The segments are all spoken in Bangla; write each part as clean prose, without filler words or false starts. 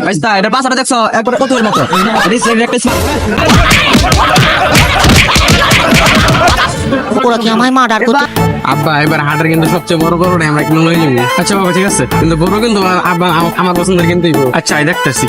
ভাইস্তা এটা পাঁচটা দেখছো একবার কতর মতো ওরা কি আমায় মার্ডার করতে? আব্বা এবার হাটের কিন্তু সবচেয়ে বড় গরুটা আমরা কিনে নিয়ে নিবো। আচ্ছা বাবা ঠিক আছে, কিন্তু বড় কিন্তু আব্বা আমার পছন্দের কিনতেই হবে। আচ্ছা এই দেখতেছি।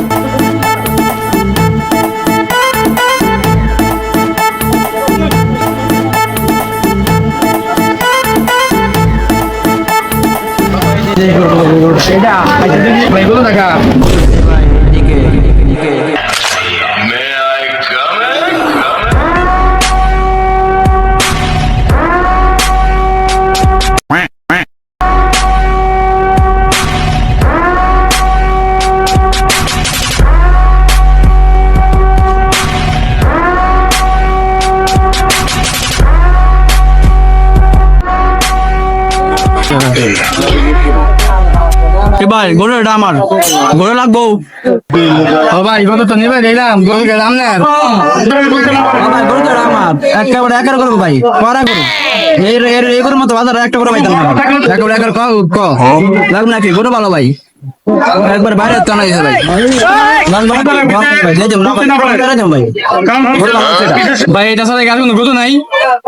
ভাই গরু এটা আমার গরু লাগবো। ও ভাই কত তো নিবে দিলাম, গরু গেলাম না গরু তো আমার একেবারে একার করবো ভাই করা করবো এই গরুর মতো বাজার একটা করে পাইতাম না একেবারে একার লাগবে নাকি গরু ভালো ভাই একবার বাইরে টানা দিছে ভাই ভাই এটা সাথে গাছ কোনো গরু নাই।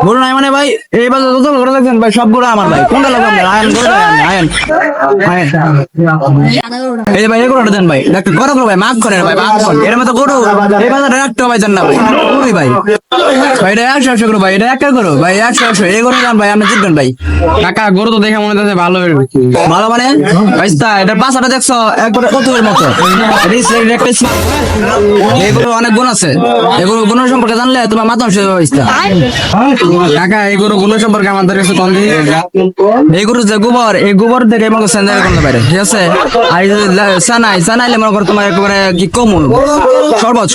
গরু নাই মানে ভাই এই বাজার যত গরু লাগছেন ভাই সব গরু আমার ভাই কোনটা লাগবে আপনার আয়ন গরু আয়ন আয়ন এই যে ভাই এই গরুটা দেন ভাই ডাক্তার গরু গরু ভাই মাফ করেন ভাই মাফ করেন এর মতো গরু এই বাজারে একটা ভাই জান না ভাই গরুই ভাই ভাই এটা 100 গরু ভাই এটা একটা গরু ভাই 100 এই গরু দাম ভাই আপনি জিতবেন ভাই কাকা গরু তো দেখে মনে হচ্ছে ভালো ভালো মানে ভাইস্তা এটা পাঁচটা দেখছো একবারে কতর মতো এগুলো অনেক গুণ আছে এগুলো গুণ সম্পর্কে জানলে তোমার মাথা ভাইস্তা কাকা এই গরু গুলো সম্পর্কে আমাদের কাছে কম দিয়ে এই গরু যে গোবর এই গোবর থেকে মনে করছেন করতে পারে ঠিক আছে আর এই যে সানাইলে মনে করো তোমার একেবারে কি কমন সর্বত